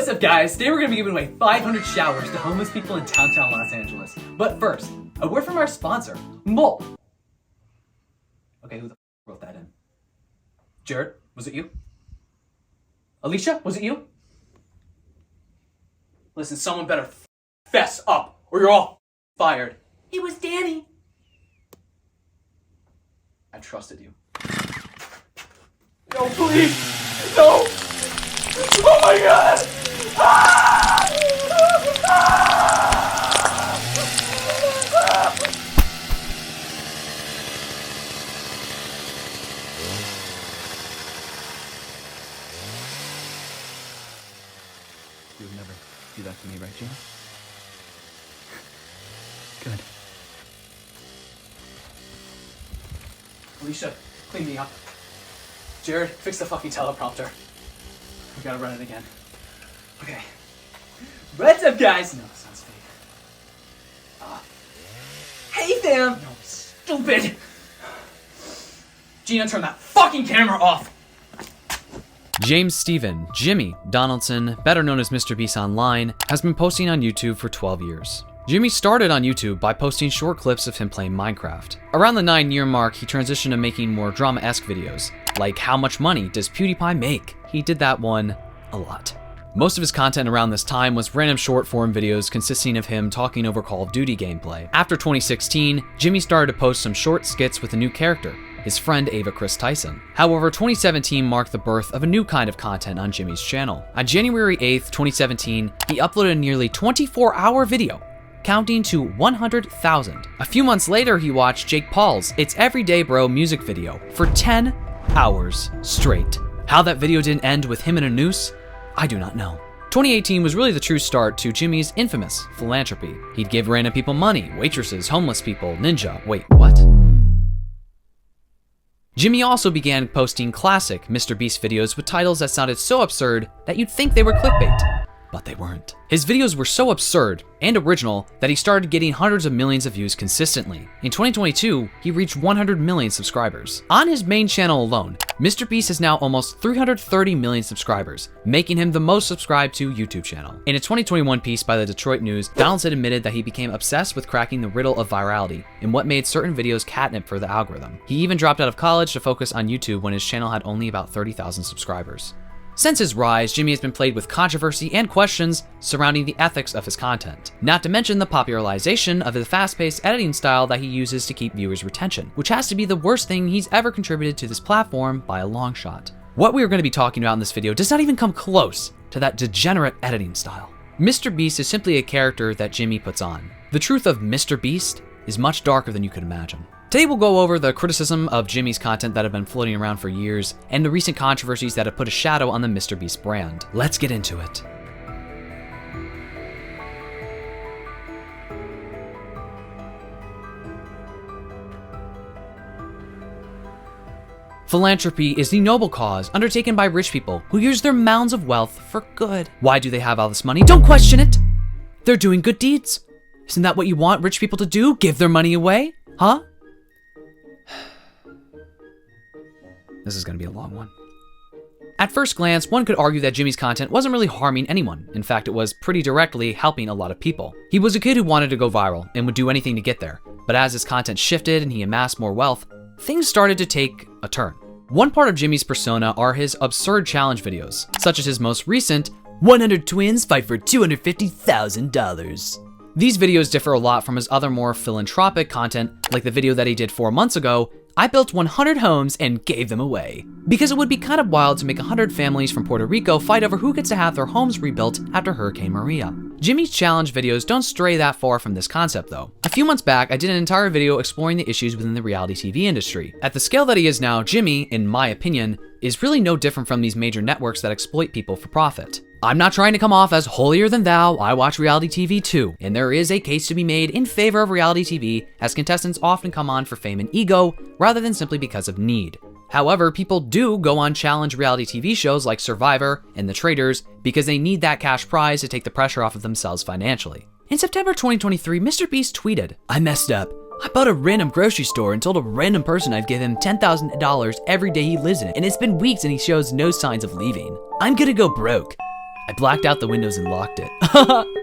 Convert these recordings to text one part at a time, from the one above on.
What's up guys? Today we're going to be giving away 500 showers to homeless people in downtown Los Angeles. But first, a word from our sponsor, Mole. Okay, who the wrote that in? Jared, was it you? Alicia, was it you? Listen, someone better fess up or you're all fired. It was Danny. I trusted you. No, please! No! Oh my god! Ah! You would never do that to me, right, Gina? Good. Alicia, clean me up. Jared, fix the fucking teleprompter. We gotta run it again. Okay. What's up, guys? No, it sounds fake. Hey, fam! No, stupid! Gina, turn that fucking camera off! James Stephen, Jimmy Donaldson, better known as MrBeast Online, has been posting on YouTube for 12 years. Jimmy started on YouTube by posting short clips of him playing Minecraft. Around the 9-year mark, he transitioned to making more drama-esque videos, like how much money does PewDiePie make? He did that one a lot. Most of his content around this time was random short-form videos consisting of him talking over Call of Duty gameplay. After 2016, Jimmy started to post some short skits with a new character, his friend Ava Chris Tyson. However, 2017 marked the birth of a new kind of content on Jimmy's channel. On January 8th, 2017, he uploaded a nearly 24-hour video, counting to 100,000. A few months later, he watched Jake Paul's It's Everyday Bro music video for 10 hours straight. How that video didn't end with him in a noose, I do not know. 2018 was really the true start to Jimmy's infamous philanthropy. He'd give random people money, waitresses, homeless people, ninja, wait, what? Jimmy also began posting classic MrBeast videos with titles that sounded so absurd that you'd think they were clickbait. But they weren't. His videos were so absurd and original that he started getting hundreds of millions of views consistently. In 2022, he reached 100 million subscribers. On his main channel alone, MrBeast has now almost 330 million subscribers, making him the most subscribed to YouTube channel. In a 2021 piece by the Detroit News, Donaldson admitted that he became obsessed with cracking the riddle of virality and what made certain videos catnip for the algorithm. He even dropped out of college to focus on YouTube when his channel had only about 30,000 subscribers. Since his rise, Jimmy has been plagued with controversy and questions surrounding the ethics of his content. Not to mention the popularization of the fast-paced editing style that he uses to keep viewers' retention, which has to be the worst thing he's ever contributed to this platform by a long shot. What we are going to be talking about in this video does not even come close to that degenerate editing style. MrBeast is simply a character that Jimmy puts on. The truth of MrBeast is much darker than you could imagine. Today we'll go over the criticism of Jimmy's content that have been floating around for years and the recent controversies that have put a shadow on the MrBeast brand. Let's get into it. Philanthropy is the noble cause undertaken by rich people who use their mounds of wealth for good. Why do they have all this money? Don't question it. They're doing good deeds. Isn't that what you want rich people to do? Give their money away? Huh? This is going to be a long one. At first glance, one could argue that Jimmy's content wasn't really harming anyone. In fact, it was pretty directly helping a lot of people. He was a kid who wanted to go viral and would do anything to get there. But as his content shifted and he amassed more wealth, things started to take a turn. One part of Jimmy's persona are his absurd challenge videos, such as his most recent 100 twins fight for $250,000. These videos differ a lot from his other more philanthropic content, like the video that he did 4 months ago, I built 100 homes and gave them away. Because it would be kind of wild to make 100 families from Puerto Rico fight over who gets to have their homes rebuilt after Hurricane Maria. Jimmy's challenge videos don't stray that far from this concept though. A few months back, I did an entire video exploring the issues within the reality TV industry. At the scale that he is now, Jimmy, in my opinion, is really no different from these major networks that exploit people for profit. I'm not trying to come off as holier than thou, I watch reality TV too, and there is a case to be made in favor of reality TV, as contestants often come on for fame and ego, rather than simply because of need. However, people do go on challenge reality TV shows like Survivor and The Traitors because they need that cash prize to take the pressure off of themselves financially. In September 2023, MrBeast tweeted, "I messed up. I bought a random grocery store and told a random person I'd give him $10,000 every day he lives in it, and it's been weeks and he shows no signs of leaving. I'm gonna go broke. I blacked out the windows and locked it.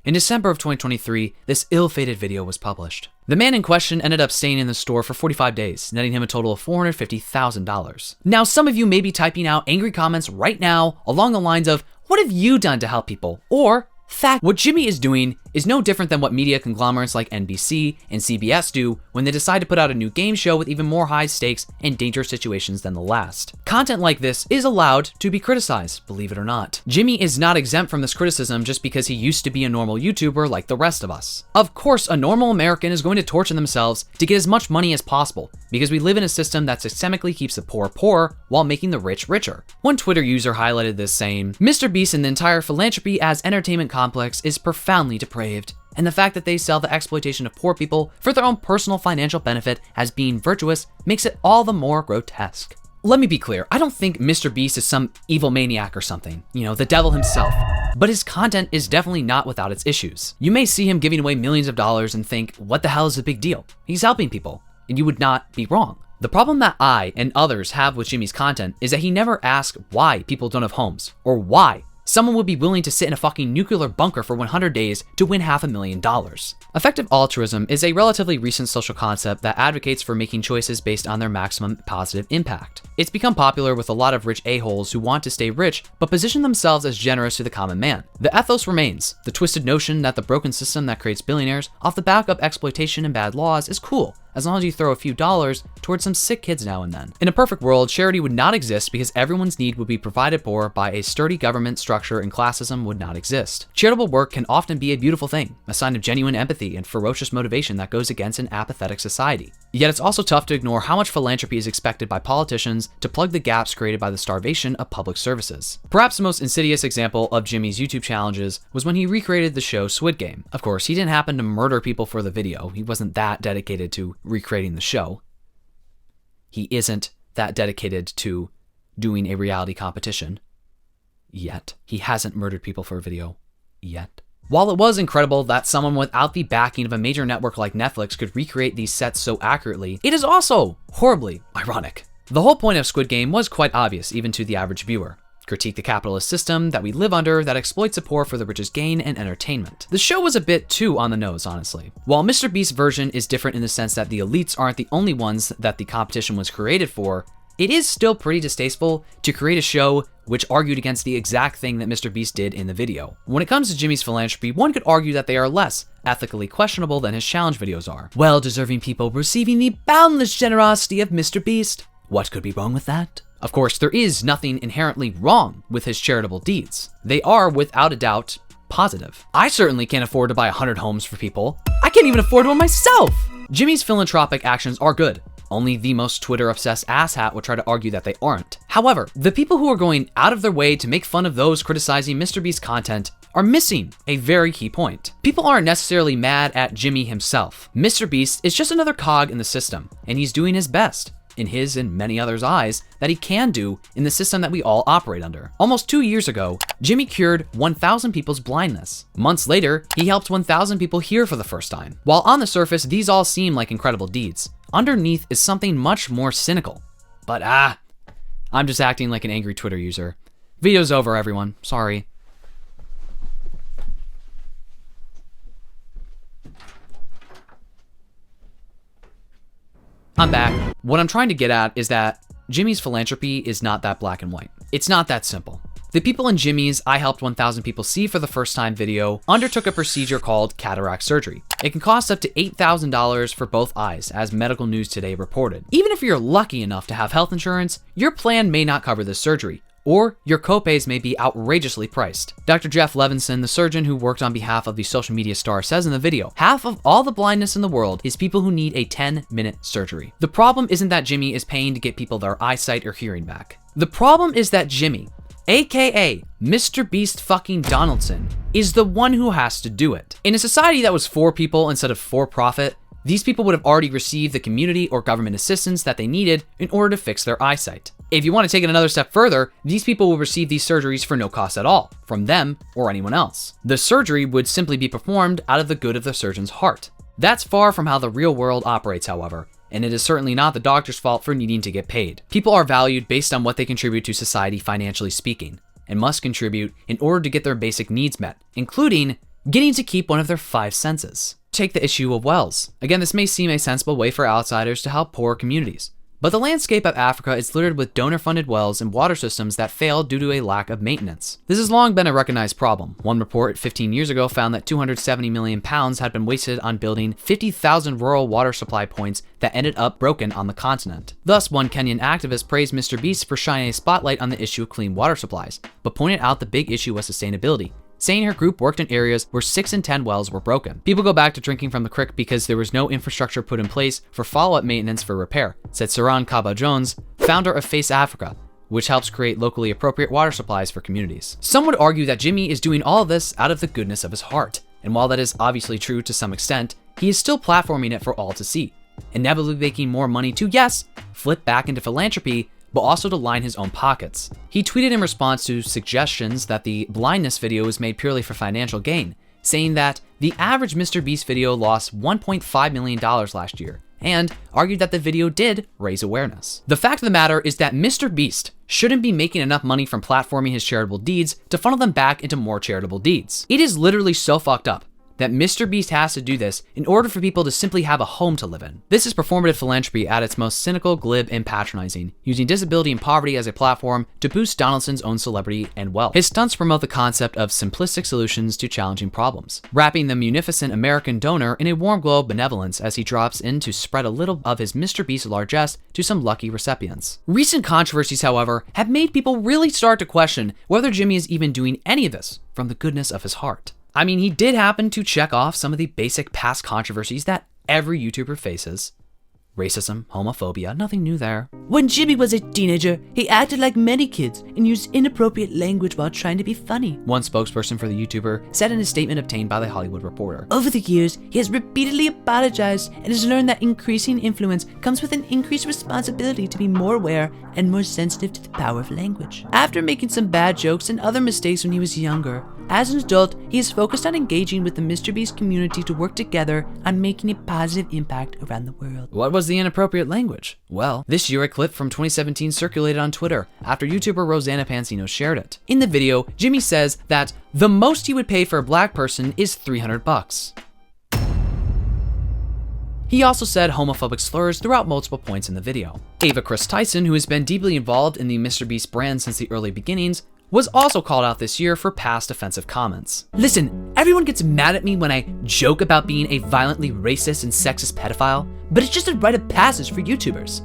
In December of 2023, this ill-fated video was published. The man in question ended up staying in the store for 45 days, netting him a total of $450,000. Now, some of you may be typing out angry comments right now along the lines of, what have you done to help people? Or, fact, what Jimmy is doing is no different than what media conglomerates like NBC and CBS do when they decide to put out a new game show with even more high stakes and dangerous situations than the last. Content like this is allowed to be criticized, believe it or not. Jimmy is not exempt from this criticism just because he used to be a normal YouTuber like the rest of us. Of course, a normal American is going to torture themselves to get as much money as possible because we live in a system that systemically keeps the poor poor while making the rich richer. One Twitter user highlighted this saying, MrBeast and the entire philanthropy as entertainment complex is profoundly depraved. And the fact that they sell the exploitation of poor people for their own personal financial benefit as being virtuous makes it all the more grotesque. Let me be clear, I don't think MrBeast is some evil maniac or something, the devil himself. But his content is definitely not without its issues. You may see him giving away millions of dollars and think, what the hell is the big deal? He's helping people, and you would not be wrong. The problem that I and others have with Jimmy's content is that he never asks why people don't have homes, or why someone would be willing to sit in a fucking nuclear bunker for 100 days to win $500,000. Effective altruism is a relatively recent social concept that advocates for making choices based on their maximum positive impact. It's become popular with a lot of rich a-holes who want to stay rich but position themselves as generous to the common man. The ethos remains. The twisted notion that the broken system that creates billionaires off the back of exploitation and bad laws is cool, as long as you throw a few dollars towards some sick kids now and then. In a perfect world, charity would not exist because everyone's need would be provided for by a sturdy government structure and classism would not exist. Charitable work can often be a beautiful thing, a sign of genuine empathy and ferocious motivation that goes against an apathetic society. Yet it's also tough to ignore how much philanthropy is expected by politicians to plug the gaps created by the starvation of public services. Perhaps the most insidious example of Jimmy's YouTube challenges was when he recreated the show Squid Game. Of course, he didn't happen to murder people for the video. He wasn't that dedicated to recreating the show. He isn't that dedicated to doing a reality competition yet. He hasn't murdered people for a video yet. While it was incredible that someone without the backing of a major network like Netflix could recreate these sets so accurately, it is also horribly ironic. The whole point of Squid Game was quite obvious, even to the average viewer. Critique the capitalist system that we live under that exploits the poor for the rich's gain and entertainment. The show was a bit too on the nose, honestly. While MrBeast's version is different in the sense that the elites aren't the only ones that the competition was created for, it is still pretty distasteful to create a show which argued against the exact thing that MrBeast did in the video. When it comes to Jimmy's philanthropy, one could argue that they are less ethically questionable than his challenge videos are. Well-deserving people receiving the boundless generosity of MrBeast. What could be wrong with that? Of course, there is nothing inherently wrong with his charitable deeds. They are, without a doubt, positive. I certainly can't afford to buy 100 homes for people. I can't even afford one myself! Jimmy's philanthropic actions are good. Only the most Twitter-obsessed asshat would try to argue that they aren't. However, the people who are going out of their way to make fun of those criticizing MrBeast's content are missing a very key point. People aren't necessarily mad at Jimmy himself. MrBeast is just another cog in the system, and he's doing his best, in his and many others' eyes, that he can do in the system that we all operate under. Almost 2 years ago, Jimmy cured 1,000 people's blindness. Months later, he helped 1,000 people hear for the first time. While on the surface, these all seem like incredible deeds, underneath is something much more cynical. But I'm just acting like an angry Twitter user. Video's over, everyone. Sorry. I'm back. What I'm trying to get at is that Jimmy's philanthropy is not that black and white. It's not that simple. The people in Jimmy's I helped 1,000 people see for the first time video undertook a procedure called cataract surgery. It can cost up to $8,000 for both eyes, as Medical News Today reported. Even if you're lucky enough to have health insurance, your plan may not cover this surgery, or your copays may be outrageously priced. Dr. Jeff Levinson, the surgeon who worked on behalf of the social media star, says in the video, half of all the blindness in the world is people who need a 10-minute surgery. The problem isn't that Jimmy is paying to get people their eyesight or hearing back. The problem is that Jimmy, aka MrBeast fucking Donaldson, is the one who has to do it. In a society that was for people instead of for profit, these people would have already received the community or government assistance that they needed in order to fix their eyesight. If you want to take it another step further, these people will receive these surgeries for no cost at all, from them or anyone else. The surgery would simply be performed out of the good of the surgeon's heart. That's far from how the real world operates, however, and it is certainly not the doctor's fault for needing to get paid. People are valued based on what they contribute to society financially speaking. and must contribute in order to get their basic needs met, including getting to keep one of their 5 senses. Take the issue of wells. Again, this may seem a sensible way for outsiders to help poor communities, but the landscape of Africa is littered with donor-funded wells and water systems that fail due to a lack of maintenance. This has long been a recognized problem. One report 15 years ago found that £270 million had been wasted on building 50,000 rural water supply points that ended up broken on the continent. Thus, one Kenyan activist praised MrBeast for shining a spotlight on the issue of clean water supplies, but pointed out the big issue was sustainability, saying her group worked in areas where 6 in 10 wells were broken. People go back to drinking from the creek because there was no infrastructure put in place for follow-up maintenance for repair, said Saran Kaba-Jones, founder of Face Africa, which helps create locally appropriate water supplies for communities. Some would argue that Jimmy is doing all of this out of the goodness of his heart, and while that is obviously true to some extent, he is still platforming it for all to see, inevitably making more money to, yes, flip back into philanthropy, but also to line his own pockets. He tweeted in response to suggestions that the blindness video was made purely for financial gain, saying that the average MrBeast video lost $1.5 million last year, and argued that the video did raise awareness. The fact of the matter is that MrBeast shouldn't be making enough money from platforming his charitable deeds to funnel them back into more charitable deeds. It is literally so fucked up that MrBeast has to do this in order for people to simply have a home to live in. This is performative philanthropy at its most cynical, glib, and patronizing, using disability and poverty as a platform to boost Donaldson's own celebrity and wealth. His stunts promote the concept of simplistic solutions to challenging problems, wrapping the munificent American donor in a warm glow of benevolence as he drops in to spread a little of his MrBeast largesse to some lucky recipients. Recent controversies, however, have made people really start to question whether Jimmy is even doing any of this from the goodness of his heart. I mean, he did happen to check off some of the basic past controversies that every YouTuber faces. Racism, homophobia, nothing new there. When Jimmy was a teenager, he acted like many kids and used inappropriate language while trying to be funny. One spokesperson for the YouTuber said in a statement obtained by The Hollywood Reporter. Over the years, he has repeatedly apologized and has learned that increasing influence comes with an increased responsibility to be more aware and more sensitive to the power of language. After making some bad jokes and other mistakes when he was younger, as an adult, he is focused on engaging with the MrBeast community to work together on making a positive impact around the world. What was the inappropriate language? Well, this year a clip from 2017 circulated on Twitter after YouTuber Rosanna Pansino shared it. In the video, Jimmy says that the most he would pay for a black person is $300. He also said homophobic slurs throughout multiple points in the video. Ava Chris Tyson, who has been deeply involved in the MrBeast brand since the early beginnings, was also called out this year for past offensive comments. Listen, everyone gets mad at me when I joke about being a violently racist and sexist pedophile, but it's just a rite of passage for YouTubers.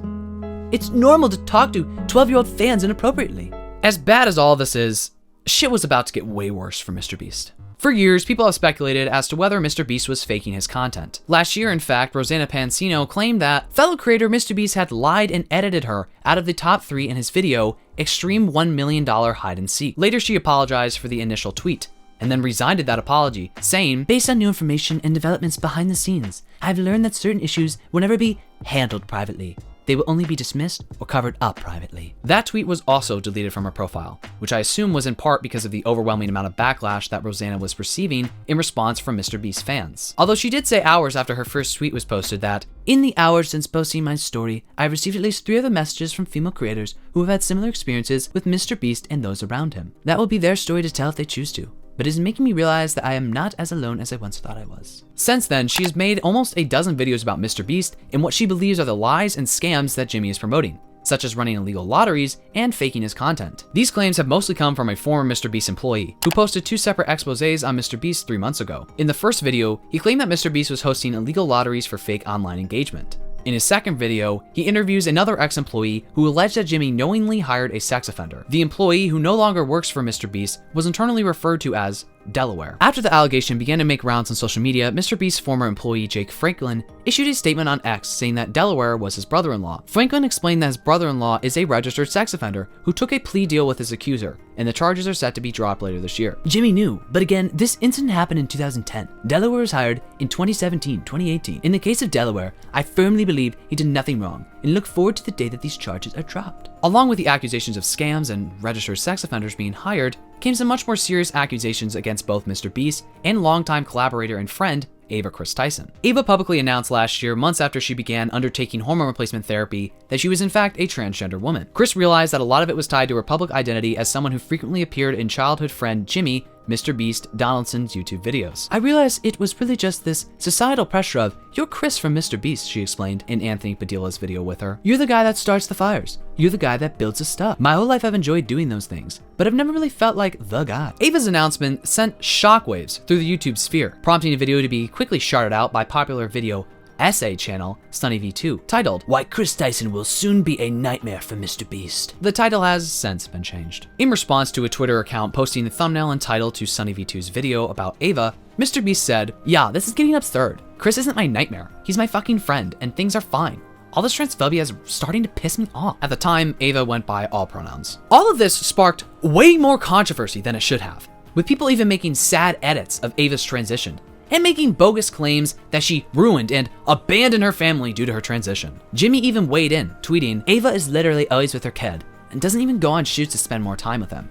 It's normal to talk to 12-year-old fans inappropriately. As bad as all this is, shit was about to get way worse for MrBeast. For years, people have speculated as to whether MrBeast was faking his content. Last year, in fact, Rosanna Pansino claimed that fellow creator MrBeast had lied and edited her out of the top 3 in his video, Extreme $1 Million Hide and Seek. Later, she apologized for the initial tweet, and then resigned that apology, saying, "Based on new information and developments behind the scenes, I've learned that certain issues will never be handled privately. They will only be dismissed or covered up privately." That tweet was also deleted from her profile, which I assume was in part because of the overwhelming amount of backlash that Rosanna was receiving in response from MrBeast fans. Although she did say hours after her first tweet was posted that, "In the hours since posting my story, I've received at least 3 other messages from female creators who have had similar experiences with MrBeast and those around him. That will be their story to tell if they choose to, but it is making me realize that I am not as alone as I once thought I was." Since then, she has made almost a dozen videos about MrBeast and what she believes are the lies and scams that Jimmy is promoting, such as running illegal lotteries and faking his content. These claims have mostly come from a former MrBeast employee who posted 2 separate exposés on MrBeast 3 months ago. In the first video, he claimed that MrBeast was hosting illegal lotteries for fake online engagement. In his second video, he interviews another ex-employee who alleged that Jimmy knowingly hired a sex offender. The employee, who no longer works for MrBeast, was internally referred to as Delaware. After the allegation began to make rounds on social media, MrBeast's former employee Jake Franklin issued a statement on X saying that Delaware was his brother-in-law. Franklin explained that his brother-in-law is a registered sex offender who took a plea deal with his accuser, and the charges are set to be dropped later this year. Jimmy knew, but again, this incident happened in 2010. Delaware was hired in 2017, 2018. In the case of Delaware, I firmly believe he did nothing wrong and look forward to the day that these charges are dropped. Along with the accusations of scams and registered sex offenders being hired, came some much more serious accusations against both MrBeast and longtime collaborator and friend Ava Chris Tyson. Ava publicly announced last year, months after she began undertaking hormone replacement therapy, that she was in fact a transgender woman. Chris realized that a lot of it was tied to her public identity as someone who frequently appeared in childhood friend Jimmy, MrBeast Donaldson's YouTube videos. I realized it was really just this societal pressure of, "You're Chris from MrBeast," she explained in Anthony Padilla's video with her. "You're the guy that starts the fires. You're the guy that builds the stuff. My whole life I've enjoyed doing those things, but I've never really felt like the guy." Ava's announcement sent shockwaves through the YouTube sphere, prompting a video to be quickly shouted out by popular video essay channel SunnyV2, titled, "Why Chris Tyson Will Soon Be a Nightmare for MrBeast." The title has since been changed. In response to a Twitter account posting the thumbnail and title to SunnyV2's video about Ava, MrBeast said, "Yeah, this is getting absurd. Chris isn't my nightmare. He's my fucking friend, and things are fine. All this transphobia is starting to piss me off." At the time, Ava went by all pronouns. All of this sparked way more controversy than it should have, with people even making sad edits of Ava's transition, and making bogus claims that she ruined and abandoned her family due to her transition. Jimmy even weighed in, tweeting, "Ava is literally always with her kid, and doesn't even go on shoots to spend more time with him.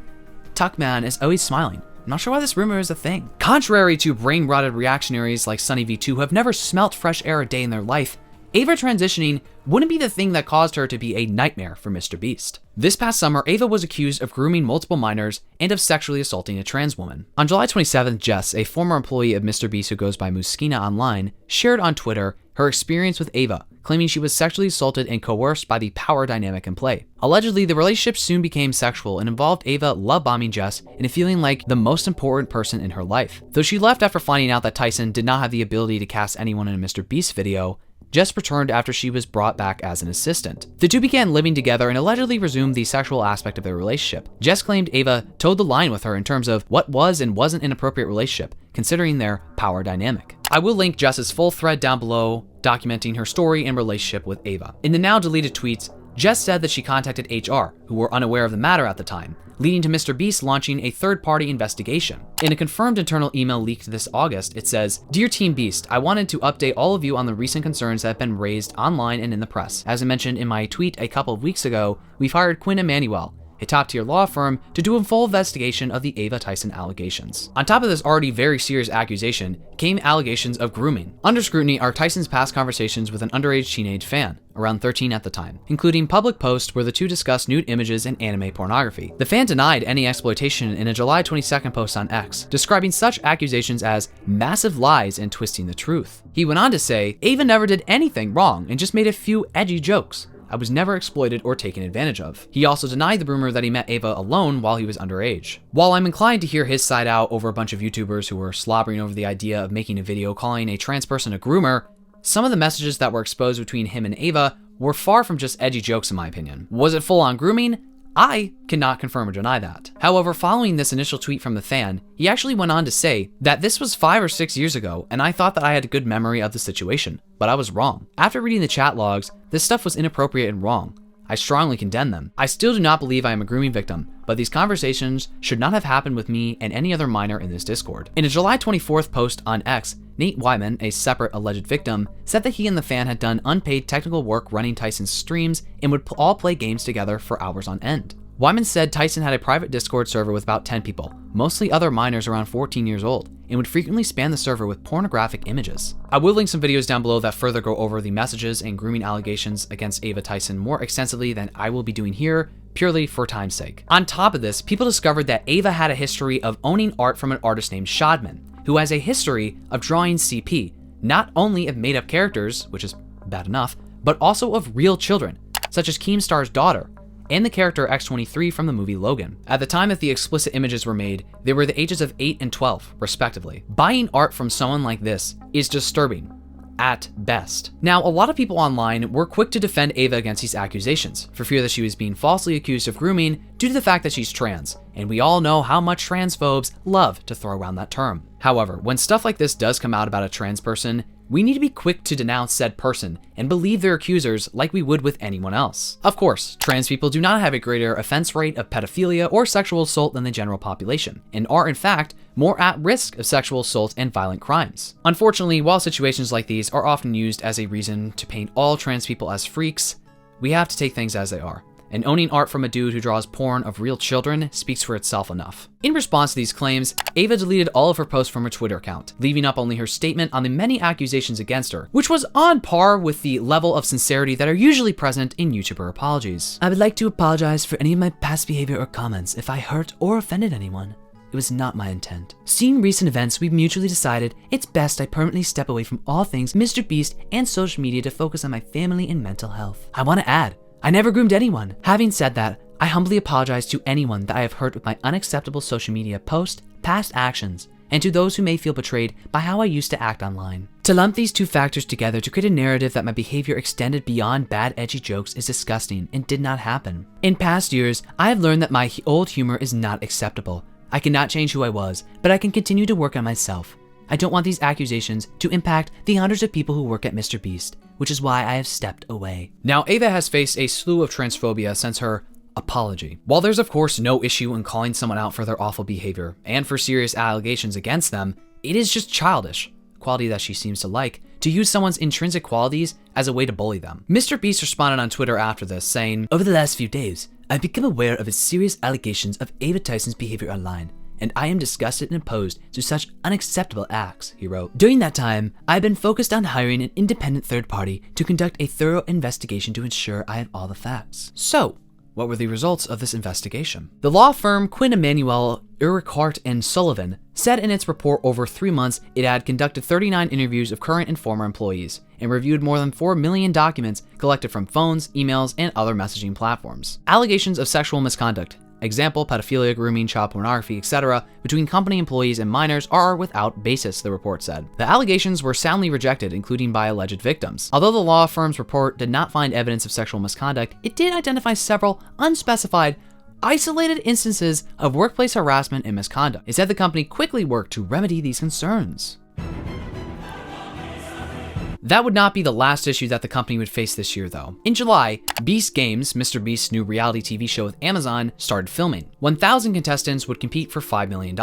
Tuckman is always smiling. I'm not sure why this rumor is a thing." Contrary to brain-rotted reactionaries like SunnyV2 who have never smelt fresh air a day in their life, Ava transitioning wouldn't be the thing that caused her to be a nightmare for MrBeast. This past summer, Ava was accused of grooming multiple minors and of sexually assaulting a trans woman. On July 27th, Jess, a former employee of MrBeast who goes by Muskina online, shared on Twitter her experience with Ava, claiming she was sexually assaulted and coerced by the power dynamic in play. Allegedly, the relationship soon became sexual and involved Ava love-bombing Jess and feeling like the most important person in her life. Though she left after finding out that Tyson did not have the ability to cast anyone in a MrBeast video, Jess returned after she was brought back as an assistant. The two began living together and allegedly resumed the sexual aspect of their relationship. Jess claimed Ava towed the line with her in terms of what was and wasn't an appropriate relationship, considering their power dynamic. I will link Jess's full thread down below documenting her story and relationship with Ava. In the now deleted tweets, Jess said that she contacted HR, who were unaware of the matter at the time, leading to MrBeast launching a third-party investigation. In a confirmed internal email leaked this August, it says, "Dear Team Beast, I wanted to update all of you on the recent concerns that have been raised online and in the press. As I mentioned in my tweet a couple of weeks ago, we've hired Quinn Emanuel, a top-tier law firm, to do a full investigation of the Ava Tyson allegations." On top of this already very serious accusation came allegations of grooming. Under scrutiny are Tyson's past conversations with an underage teenage fan, around 13 at the time, including public posts where the two discussed nude images and anime pornography. The fan denied any exploitation in a July 22nd post on X, describing such accusations as massive lies and twisting the truth. He went on to say, "Ava never did anything wrong and just made a few edgy jokes. I was never exploited or taken advantage of." He also denied the rumor that he met Ava alone while he was underage. While I'm inclined to hear his side out over a bunch of YouTubers who were slobbering over the idea of making a video calling a trans person a groomer, some of the messages that were exposed between him and Ava were far from just edgy jokes in my opinion. Was it full-on grooming? I cannot confirm or deny that. However, following this initial tweet from the fan, he actually went on to say that this was 5 or 6 years ago and I thought that I had a good memory of the situation, but I was wrong. After reading the chat logs, this stuff was inappropriate and wrong. I strongly condemn them. I still do not believe I am a grooming victim, but these conversations should not have happened with me and any other minor in this Discord. In a July 24th post on X, Nate Wyman, a separate alleged victim, said that he and the fan had done unpaid technical work running Tyson's streams and would all play games together for hours on end. Wyman said Tyson had a private Discord server with about 10 people, mostly other minors around 14 years old, and would frequently spam the server with pornographic images. I will link some videos down below that further go over the messages and grooming allegations against Ava Tyson more extensively than I will be doing here, purely for time's sake. On top of this, people discovered that Ava had a history of owning art from an artist named Shadman, who has a history of drawing CP, not only of made-up characters, which is bad enough, but also of real children, such as Keemstar's daughter, and the character X-23 from the movie Logan. At the time that the explicit images were made, they were the ages of 8 and 12, respectively. Buying art from someone like this is disturbing, at best. Now, a lot of people online were quick to defend Ava against these accusations, for fear that she was being falsely accused of grooming due to the fact that she's trans, and we all know how much transphobes love to throw around that term. However, when stuff like this does come out about a trans person, we need to be quick to denounce said person and believe their accusers like we would with anyone else. Of course, trans people do not have a greater offense rate of pedophilia or sexual assault than the general population, and are in fact more at risk of sexual assault and violent crimes. Unfortunately, while situations like these are often used as a reason to paint all trans people as freaks, we have to take things as they are. and owning art from a dude who draws porn of real children speaks for itself enough. In response to these claims, Ava deleted all of her posts from her Twitter account, leaving up only her statement on the many accusations against her, which was on par with the level of sincerity that are usually present in YouTuber apologies. I would like to apologize for any of my past behavior or comments if I hurt or offended anyone. It was not my intent. Seeing recent events, we mutually decided it's best I permanently step away from all things MrBeast and social media to focus on my family and mental health. I want to add, I never groomed anyone. Having said that, I humbly apologize to anyone that I have hurt with my unacceptable social media posts, past actions, and to those who may feel betrayed by how I used to act online. To lump these two factors together to create a narrative that my behavior extended beyond bad edgy jokes is disgusting and did not happen. In past years, I have learned that my old humor is not acceptable. I cannot change who I was, but I can continue to work on myself. I don't want these accusations to impact the hundreds of people who work at MrBeast, which is why I have stepped away. Now, Ava has faced a slew of transphobia since her apology. While there's of course no issue in calling someone out for their awful behavior and for serious allegations against them, it is just childish, quality that she seems to like, to use someone's intrinsic qualities as a way to bully them. MrBeast responded on Twitter after this, saying, "Over the last few days, I've become aware of its serious allegations of Ava Tyson's behavior online, and I am disgusted and opposed to such unacceptable acts," he wrote. "During that time, I've been focused on hiring an independent third party to conduct a thorough investigation to ensure I have all the facts." So, what were the results of this investigation? The law firm Quinn Emanuel, Urquhart and Sullivan said in its report over 3 months it had conducted 39 interviews of current and former employees and reviewed more than 4 million documents collected from phones, emails, and other messaging platforms. Allegations of sexual misconduct, example, pedophilia, grooming, child pornography, etc., between company employees and minors are without basis, the report said. The allegations were soundly rejected, including by alleged victims. Although the law firm's report did not find evidence of sexual misconduct, it did identify several unspecified, isolated instances of workplace harassment and misconduct. It said the company quickly worked to remedy these concerns. That would not be the last issue that the company would face this year, though. In July, Beast Games, MrBeast's new reality TV show with Amazon, started filming. 1,000 contestants would compete for $5 million.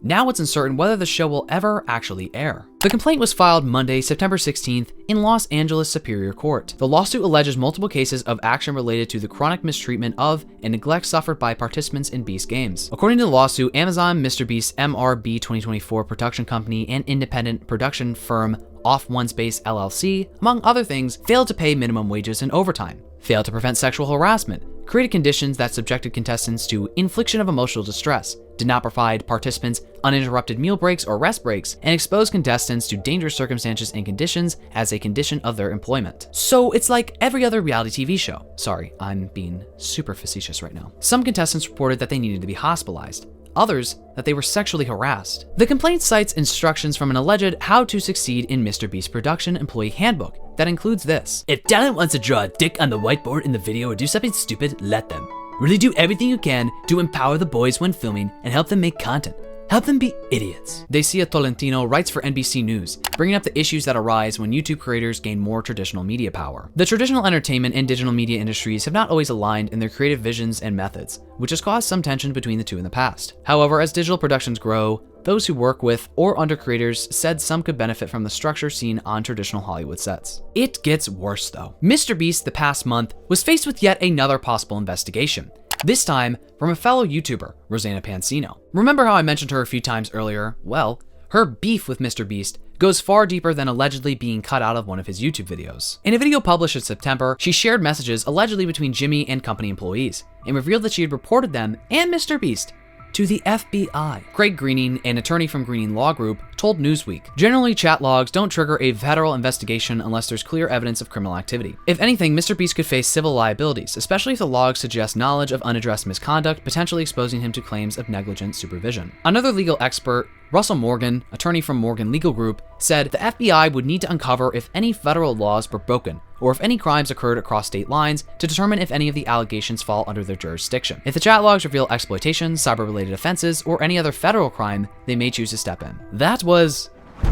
Now it's uncertain whether the show will ever actually air. The complaint was filed Monday, September 16th, in Los Angeles Superior Court. The lawsuit alleges multiple cases of action related to the chronic mistreatment of and neglect suffered by participants in Beast Games. According to the lawsuit, Amazon, MrBeast's MRB 2024 production company, and independent production firm Off One Space LLC, among other things, failed to pay minimum wages and overtime, failed to prevent sexual harassment, created conditions that subjected contestants to infliction of emotional distress, did not provide participants uninterrupted meal breaks or rest breaks, and exposed contestants to dangerous circumstances and conditions as a condition of their employment. So it's like every other reality TV show. Sorry, I'm being super facetious right now. Some contestants reported that they needed to be hospitalized. Others, that they were sexually harassed. The complaint cites instructions from an alleged How to Succeed in MrBeast Production Employee Handbook that includes this: "If talent wants to draw a dick on the whiteboard in the video or do something stupid, let them. Really do everything you can to empower the boys when filming and help them make content. Help them be idiots." Decia Tolentino writes for NBC News, bringing up the issues that arise when YouTube creators gain more traditional media power. The traditional entertainment and digital media industries have not always aligned in their creative visions and methods, which has caused some tension between the two in the past. However, as digital productions grow, those who work with or under creators said some could benefit from the structure seen on traditional Hollywood sets. It gets worse though. MrBeast the past month was faced with yet another possible investigation. This time from a fellow YouTuber, Rosanna Pansino. Remember how I mentioned her a few times earlier? Well, her beef with MrBeast goes far deeper than allegedly being cut out of one of his YouTube videos. In a video published in September, she shared messages allegedly between Jimmy and company employees, and revealed that she had reported them and MrBeast to the FBI. Craig Greening, an attorney from Greening Law Group, told Newsweek, "Generally, chat logs don't trigger a federal investigation unless there's clear evidence of criminal activity. If anything, MrBeast could face civil liabilities, especially if the logs suggest knowledge of unaddressed misconduct, potentially exposing him to claims of negligent supervision." Another legal expert, Russell Morgan, attorney from Morgan Legal Group, said the FBI would need to uncover if any federal laws were broken, or if any crimes occurred across state lines to determine if any of the allegations fall under their jurisdiction. If the chat logs reveal exploitation, cyber-related offenses, or any other federal crime, they may choose to step in. That was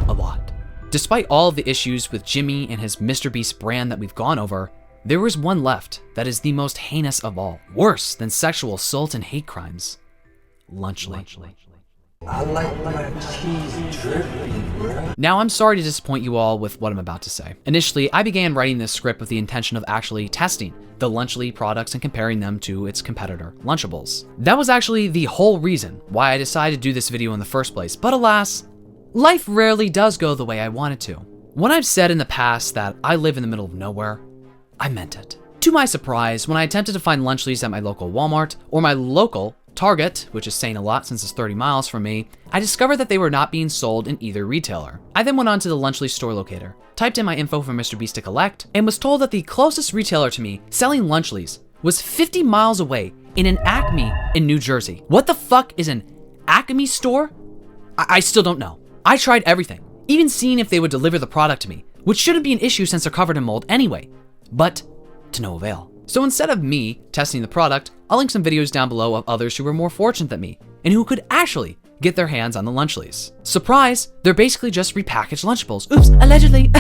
a lot. Despite all of the issues with Jimmy and his MrBeast brand that we've gone over, there was one left that is the most heinous of all. Worse than sexual assault and hate crimes. Lunchly. I like my cheese drippy, bro. Now, I'm sorry to disappoint you all with what I'm about to say. Initially, I began writing this script with the intention of actually testing the Lunchly products and comparing them to its competitor, Lunchables. That was actually the whole reason why I decided to do this video in the first place, but alas, life rarely does go the way I want it to. When I've said in the past that I live in the middle of nowhere, I meant it. To my surprise, when I attempted to find Lunchlys at my local Walmart or my local Target, which is saying a lot since it's 30 miles from me, I discovered that they were not being sold in either retailer. I then went on to the Lunchly store locator, typed in my info for MrBeast to collect, and was told that the closest retailer to me selling Lunchlys was 50 miles away in an Acme in New Jersey. What the fuck is an Acme store? I still don't know. I tried everything, even seeing if they would deliver the product to me, which shouldn't be an issue since they're covered in mold anyway, but to no avail. So instead of me testing the product, I'll link some videos down below of others who were more fortunate than me and who could actually get their hands on the Lunchlys. Surprise, they're basically just repackaged Lunchables. Oops, allegedly.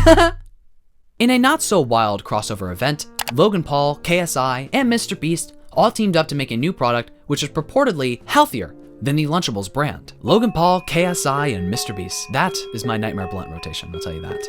In a not so wild crossover event, Logan Paul, KSI, and MrBeast all teamed up to make a new product which is purportedly healthier than the Lunchables brand. Logan Paul, KSI, and MrBeast. That is my Nightmare Blunt rotation, I'll tell you that.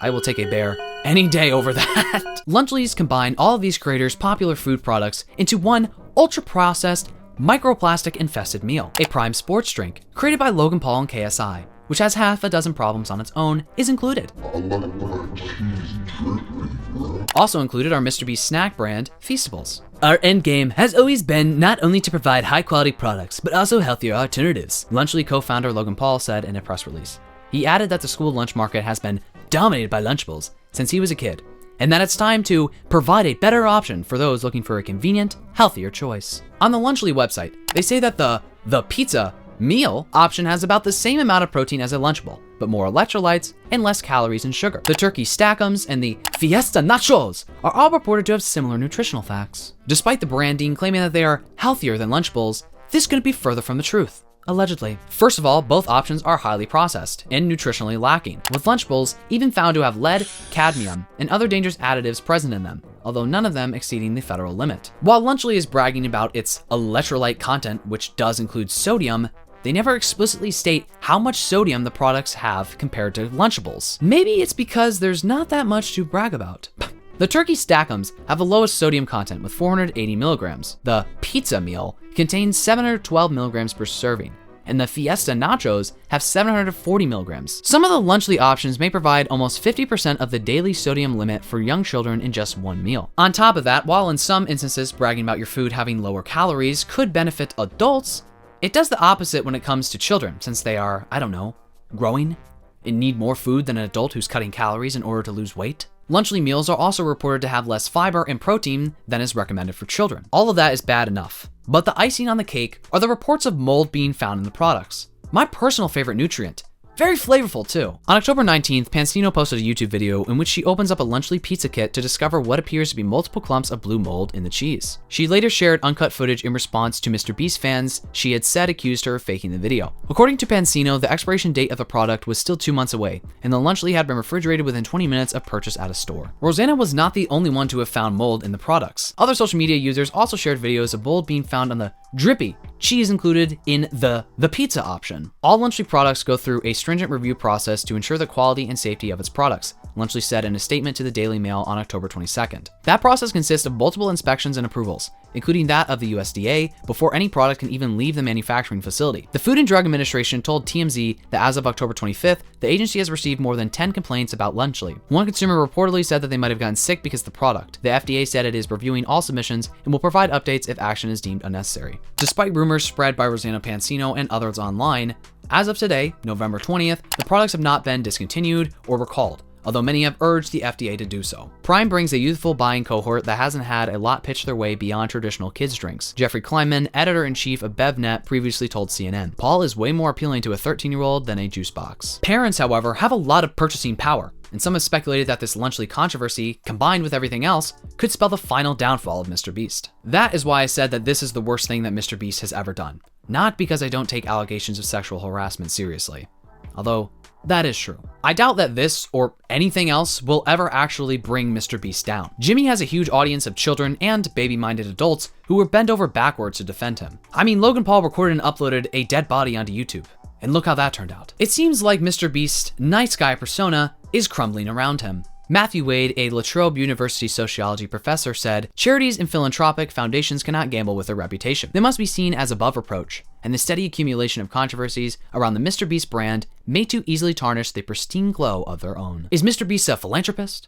I will take a bear any day over that. Lunchlys combine all of these creators' popular food products into one ultra-processed, microplastic-infested meal. A prime sports drink, created by Logan Paul and KSI, which has half a dozen problems on its own, is included. I like my cheese drippy, bro. Also included are MrBeast snack brand, Feastables. Our end game has always been not only to provide high-quality products, but also healthier alternatives, Lunchly co-founder Logan Paul said in a press release. He added that the school lunch market has been dominated by Lunchables since he was a kid, and that it's time to provide a better option for those looking for a convenient, healthier choice. On the Lunchly website, they say that the pizza meal option has about the same amount of protein as a Lunchable, but more electrolytes and less calories and sugar. The turkey stackums and the fiesta nachos are all reported to have similar nutritional facts. Despite the branding claiming that they are healthier than Lunchables, this couldn't be further from the truth. Allegedly. First of all, both options are highly processed and nutritionally lacking, with Lunchables even found to have lead, cadmium, and other dangerous additives present in them, although none of them exceeding the federal limit. While Lunchly is bragging about its electrolyte content, which does include sodium, they never explicitly state how much sodium the products have compared to Lunchables. Maybe it's because there's not that much to brag about. The turkey stackums have the lowest sodium content with 480 milligrams. The pizza meal contains 712 milligrams per serving, and the Fiesta Nachos have 740 milligrams. Some of the Lunchly options may provide almost 50% of the daily sodium limit for young children in just one meal. On top of that, while in some instances bragging about your food having lower calories could benefit adults, it does the opposite when it comes to children, since they are, I don't know, growing and need more food than an adult who's cutting calories in order to lose weight. Lunchly meals are also reported to have less fiber and protein than is recommended for children. All of that is bad enough, but the icing on the cake are the reports of mold being found in the products. My personal favorite nutrient. Very flavorful too. On October 19th, Pansino posted a YouTube video in which she opens up a Lunchly pizza kit to discover what appears to be multiple clumps of blue mold in the cheese. She later shared uncut footage in response to MrBeast fans she had said accused her of faking the video. According to Pansino, the expiration date of the product was still 2 months away, and the Lunchly had been refrigerated within 20 minutes of purchase at a store. Rosanna was not the only one to have found mold in the products. Other social media users also shared videos of mold being found on the drippy cheese included in the pizza option. All Lunchly products go through a stringent review process to ensure the quality and safety of its products, Lunchly said in a statement to the Daily Mail on October 22nd. That process consists of multiple inspections and approvals, including that of the USDA, before any product can even leave the manufacturing facility. The Food and Drug Administration told TMZ that as of October 25th, the agency has received more than 10 complaints about Lunchly. One consumer reportedly said that they might have gotten sick because of the product. The FDA said it is reviewing all submissions and will provide updates if action is deemed unnecessary. Despite rumors spread by Rosanna Pansino and others online, as of today, November 20th, the products have not been discontinued or recalled, although many have urged the FDA to do so. Prime brings a youthful buying cohort that hasn't had a lot pitch their way beyond traditional kids' drinks. Jeffrey Kleinman, editor-in-chief of BevNet, previously told CNN, Paul is way more appealing to a 13-year-old than a juice box. Parents, however, have a lot of purchasing power, and some have speculated that this Lunchly controversy, combined with everything else, could spell the final downfall of MrBeast. That is why I said that this is the worst thing that MrBeast has ever done. Not because I don't take allegations of sexual harassment seriously, although that is true. I doubt that this, or anything else, will ever actually bring MrBeast down. Jimmy has a huge audience of children and baby-minded adults who were bent over backwards to defend him. I mean, Logan Paul recorded and uploaded a dead body onto YouTube, and look how that turned out. It seems like MrBeast's nice guy persona is crumbling around him. Matthew Wade, a La Trobe University sociology professor, said, "Charities and philanthropic foundations cannot gamble with their reputation. They must be seen as above reproach, and the steady accumulation of controversies around the MrBeast brand may too easily tarnish the pristine glow of their own." Is MrBeast a philanthropist?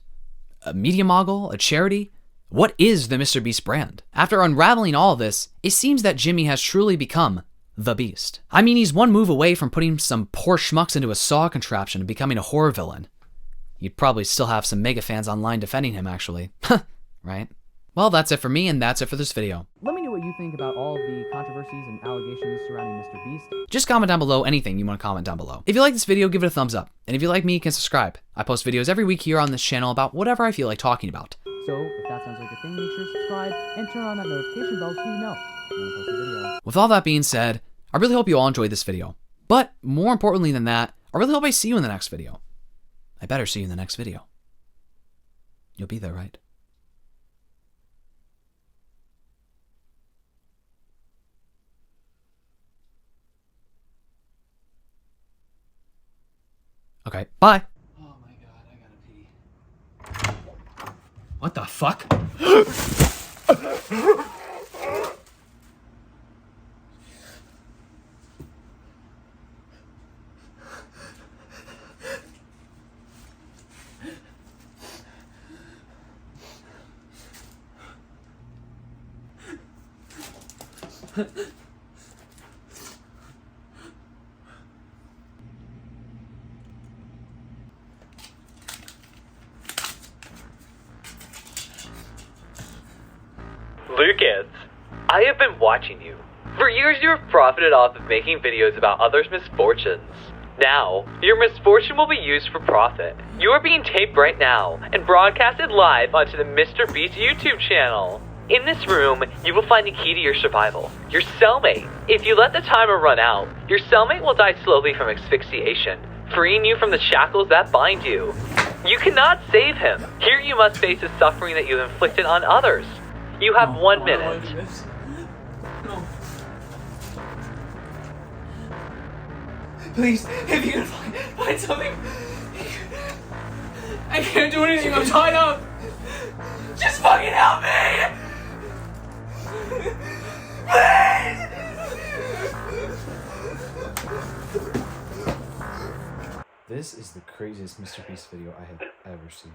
A media mogul? A charity? What is the MrBeast brand? After unraveling all of this, it seems that Jimmy has truly become the Beast. I mean, he's one move away from putting some poor schmucks into a saw contraption and becoming a horror villain. You'd probably still have some mega fans online defending him, actually. Right? Well, that's it for me, and that's it for this video. Let me know what you think about all of the controversies and allegations surrounding MrBeast. Just comment down below anything you want to comment down below. If you like this video, give it a thumbs up. And if you like me, you can subscribe. I post videos every week here on this channel about whatever I feel like talking about. So, if that sounds like a thing, make sure to subscribe and turn on that notification bell so you know when I post a video. With all that being said, I really hope you all enjoyed this video. But more importantly than that, I really hope I see you in the next video. I better see you in the next video. You'll be there, right? Okay, bye. Oh my god, I gotta pee. What the fuck? Lucas, I have been watching you. For years you have profited off of making videos about others' misfortunes. Now, your misfortune will be used for profit. You are being taped right now and broadcasted live onto the MrBeast YouTube channel. In this room, you will find the key to your survival, your cellmate. If you let the timer run out, your cellmate will die slowly from asphyxiation, freeing you from the shackles that bind you. You cannot save him. Here you must face the suffering that you have inflicted on others. You have 1 minute. No. Please, if you can find something. I can't do anything, I'm tied up. Just fucking help me! Please! This is the craziest MrBeast video I have ever seen.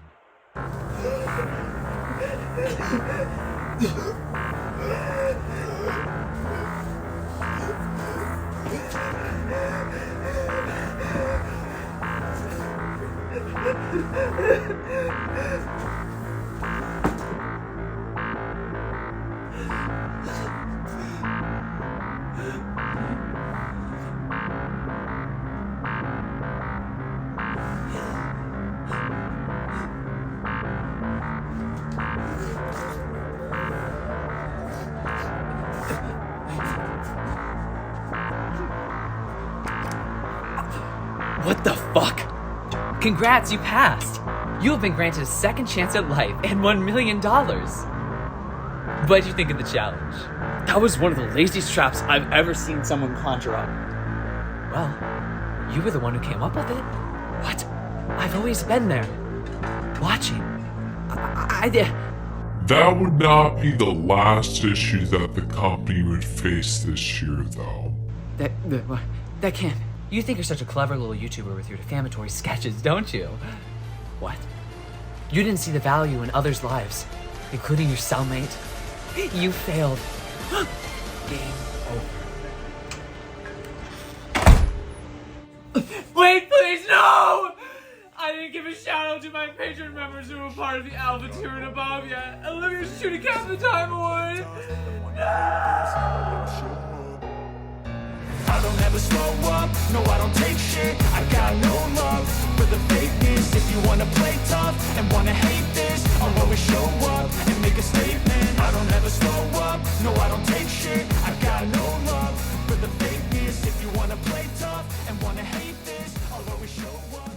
What the fuck? Congrats, you passed. You have been granted a second chance at life and $1 million. What'd you think of the challenge? That was one of the laziest traps I've ever seen someone conjure up. Well, you were the one who came up with it. What? I've always been there, watching. I did. That would not be the last issue that the company would face this year, though. That can't. You think you're such a clever little YouTuber with your defamatory sketches, don't you? What? You didn't see the value in others' lives, including your cellmate? You failed. Game over. Wait, please, no! I didn't give a shout out to my Patreon members who were part of the Alpha tier and above yet. Olivia's shooting Cat the Time Award. No! I don't ever slow up, no I don't take shit. I got no love for the fakeness. If you wanna play tough and wanna hate this, I'll always show up and make a statement. I don't ever slow up, no I don't take shit. I got no love for the fakeness. If you wanna play tough and wanna hate this, I'll always show up.